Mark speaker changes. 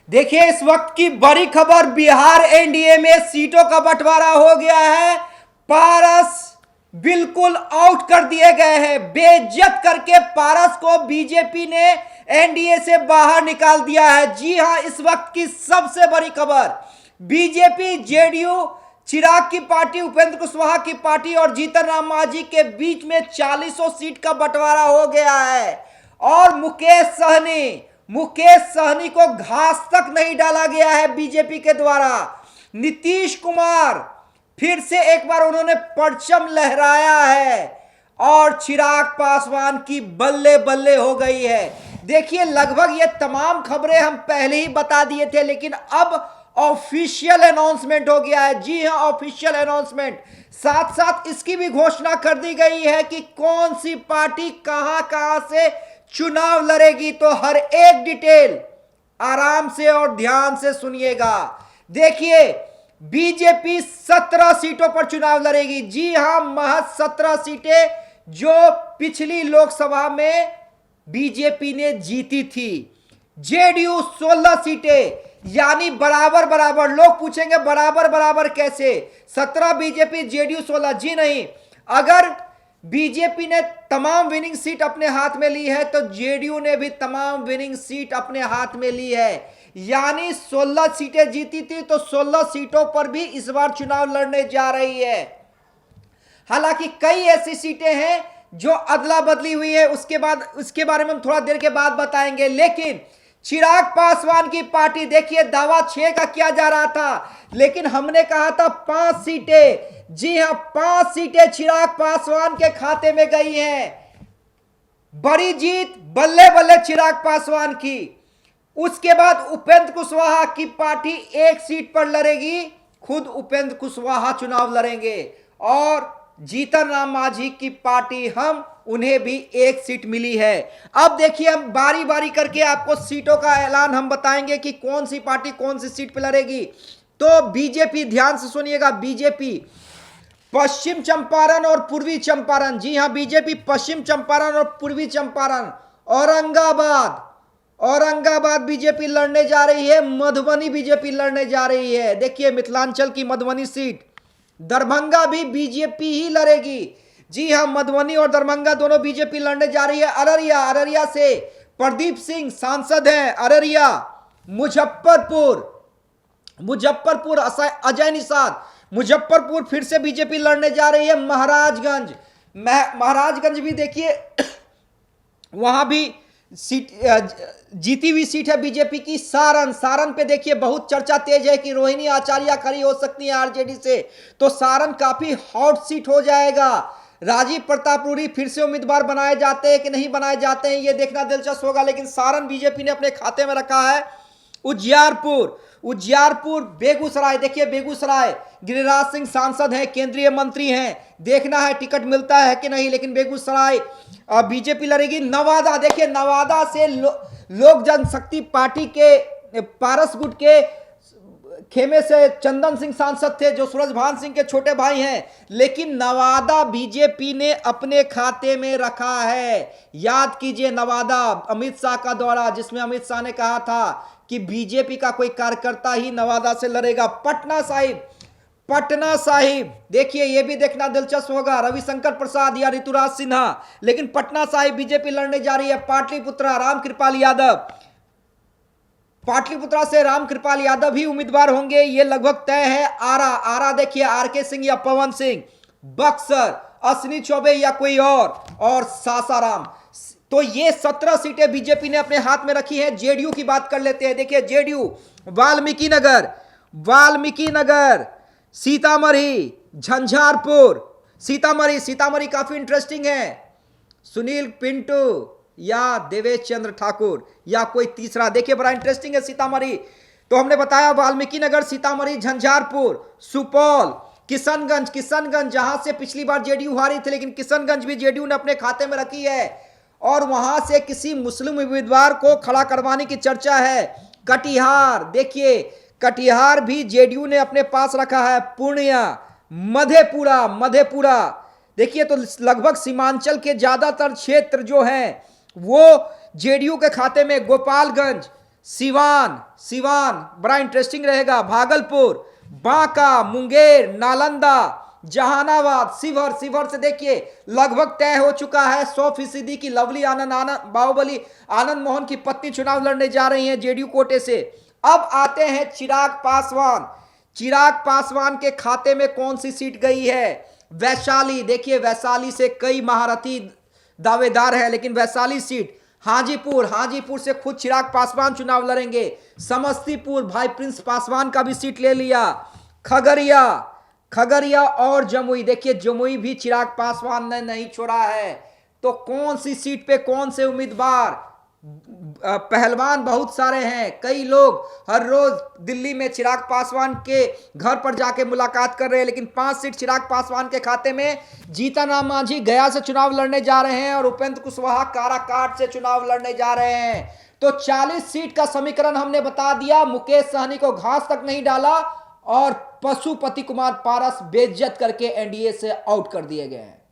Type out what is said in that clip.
Speaker 1: देखिए इस वक्त की बड़ी खबर, बिहार एनडीए में सीटों का बंटवारा हो गया है। पारस बिल्कुल आउट कर दिए गए हैं। बेइज्जत करके पारस को बीजेपी ने एनडीए से बाहर निकाल दिया है। जी हां, इस वक्त की सबसे बड़ी खबर, बीजेपी जेडीयू चिराग की पार्टी, उपेंद्र कुशवाहा की पार्टी और जीतन राम मांझी के बीच में 40 सीट का बंटवारा हो गया है। और मुकेश सहनी को घास तक नहीं डाला गया है बीजेपी के द्वारा। नीतीश कुमार फिर से एक बार उन्होंने परचम लहराया है और चिराग पासवान की बल्ले बल्ले हो गई है। देखिए लगभग ये तमाम खबरें हम पहले ही बता दिए थे, लेकिन अब ऑफिशियल अनाउंसमेंट हो गया है। जी हां, ऑफिशियल अनाउंसमेंट। साथ साथ इसकी भी घोषणा कर दी गई है कि कौन सी पार्टी कहां कहां से चुनाव लड़ेगी। तो हर एक डिटेल आराम से और ध्यान से सुनिएगा। देखिए बीजेपी 17 सीटों पर चुनाव लड़ेगी। जी हां, महज 17 सीटें जो पिछली लोकसभा में बीजेपी ने जीती थी। जेडीयू 16 सीटें, यानी बराबर बराबर। लोग पूछेंगे बराबर बराबर कैसे, 17 बीजेपी जेडीयू 16। जी नहीं, अगर बीजेपी ने तमाम विनिंग सीट अपने हाथ में ली है तो जेडीयू ने भी तमाम विनिंग सीट अपने हाथ में ली है। यानी 16 सीटें जीती थी तो 16 सीटों पर भी इस बार चुनाव लड़ने जा रही है। हालांकि कई ऐसी सीटें हैं जो अदला बदली हुई है, उसके बारे में हम थोड़ा देर के बाद बताएंगे। लेकिन चिराग पासवान की पार्टी, देखिए दावा 6 का किया जा रहा था, लेकिन हमने कहा था 5 सीटें। जी हां, 5 सीटें चिराग पासवान के खाते में गई हैं। बड़ी जीत बल्ले बल्ले चिराग पासवान की। उसके बाद उपेंद्र कुशवाहा की पार्टी 1 सीट पर लड़ेगी, खुद उपेंद्र कुशवाहा चुनाव लड़ेंगे। और जीतन राम मांझी की पार्टी, उन्हें भी 1 सीट मिली है। अब देखिए हम बारी बारी करके आपको सीटों का ऐलान हम बताएंगे कि कौन सी पार्टी कौन सी सीट पर लड़ेगी। तो बीजेपी, ध्यान से सुनिएगा, बीजेपी पश्चिम चंपारण और पूर्वी चंपारण, जी हां बीजेपी पश्चिम चंपारण और पूर्वी चंपारण, औरंगाबाद बीजेपी लड़ने जा रही है। मधुबनी बीजेपी लड़ने जा रही है। देखिए मिथिलांचल की मधुबनी सीट, दरभंगा भी बीजेपी ही लड़ेगी। जी हां, मधुबनी और दरभंगा दोनों बीजेपी लड़ने जा रही है। अररिया से प्रदीप सिंह सांसद हैं। अररिया, मुजफ्फरपुर अजय निषाद, मुजफ्फरपुर फिर से बीजेपी लड़ने जा रही है। महाराजगंज भी देखिए वहां भी सीट, जीती हुई सीट है बीजेपी की। सारण पे देखिए बहुत चर्चा तेज है कि रोहिणी आचार्य खड़ी हो सकती है आरजेडी से, तो सारण काफी हॉट सीट हो जाएगा। राजीव प्रताप रूडी फिर से उम्मीदवार बनाए जाते हैं कि नहीं बनाए जाते हैं, यह देखना दिलचस्प होगा। लेकिन सारण बीजेपी ने अपने खाते में रखा है। उजियारपुर, बेगूसराय, देखिए बेगूसराय गिरिराज सिंह सांसद हैं, केंद्रीय मंत्री हैं, देखना है टिकट मिलता है कि नहीं। लेकिन बेगूसराय बीजेपी लड़ेगी। नवादा, देखिए नवादा से लोक जनशक्ति पार्टी के पारस गुट के खेमे से चंदन सिंह सांसद थे, जो सूरजभान सिंह के छोटे भाई हैं। लेकिन नवादा बीजेपी ने अपने खाते में रखा है। याद कीजिए नवादा, अमित शाह का दौरा, जिसमें अमित शाह ने कहा था कि बीजेपी का कोई कार्यकर्ता ही नवादा से लड़ेगा। पटना साहिब, देखिए यह भी देखना दिलचस्प होगा, रविशंकर प्रसाद या ऋतुराज सिन्हा। लेकिन पटना साहिब बीजेपी लड़ने जा रही है। पाटलिपुत्रा से रामकृपाल यादव भी उम्मीदवार होंगे, यह लगभग तय है। आरा देखिए आरके सिंह या पवन सिंह। बक्सर अश्विनी चौबे या कोई और सासाराम। तो ये 17 सीटें बीजेपी ने अपने हाथ में रखी हैं। जेडीयू की बात कर लेते हैं। देखिए जेडीयू वाल्मीकि नगर, सीतामढ़ी, झंझारपुर। सीतामढ़ी काफी इंटरेस्टिंग है। सुनील पिंटू या देवेश चंद्र ठाकुर या कोई तीसरा, देखिए बड़ा इंटरेस्टिंग है सीतामढ़ी। तो हमने बताया वाल्मीकि नगर, सीतामढ़ी, झंझारपुर, सुपौल, किशनगंज जहां से पिछली बार जेडीयू हारी थी, लेकिन किशनगंज भी जेडीयू ने अपने खाते में रखी है। और वहां से किसी मुस्लिम उम्मीदवार को खड़ा करवाने की चर्चा है। कटिहार, देखिए कटिहार भी जेडीयू ने अपने पास रखा है। पूर्णिया, मधेपुरा, देखिए तो लगभग सीमांचल के ज्यादातर क्षेत्र जो हैं वो जेडीयू के खाते में। गोपालगंज, सिवान, सिवान बड़ा इंटरेस्टिंग रहेगा, भागलपुर, बांका, मुंगेर, नालंदा, जहानाबाद, शिवहर। शिवहर से देखिए लगभग तय हो चुका है 100% की लवली आनंद बाहुबली आनंद मोहन की पत्नी चुनाव लड़ने जा रही हैं जेडीयू कोटे से। अब आते हैं चिराग पासवान। चिराग पासवान के खाते में कौन सी सीट गई है? वैशाली। देखिए वैशाली से कई महारथी दावेदार है, लेकिन वैशाली सीट। हाजीपुर, हाजीपुर से खुद चिराग पासवान चुनाव लड़ेंगे। समस्तीपुर, भाई प्रिंस पासवान का भी सीट ले लिया। खगड़िया, खगड़िया और जमुई, देखिए जमुई भी चिराग पासवान ने नहीं छोड़ा है। तो कौन सी सीट पे कौन से उम्मीदवार? पहलवान बहुत सारे हैं, कई लोग हर रोज दिल्ली में चिराग पासवान के घर पर जाके मुलाकात कर रहे हैं, लेकिन 5 सीट चिराग पासवान के खाते में। जीतन राम मांझी गया से चुनाव लड़ने जा रहे हैं और उपेंद्र कुशवाहा काराकाट से चुनाव लड़ने जा रहे हैं। तो 40 सीट का समीकरण हमने बता दिया। मुकेश सहनी को घास तक नहीं डाला और पशुपति कुमार पारस बेइज्जत करके एनडीए से आउट कर दिए गए हैं।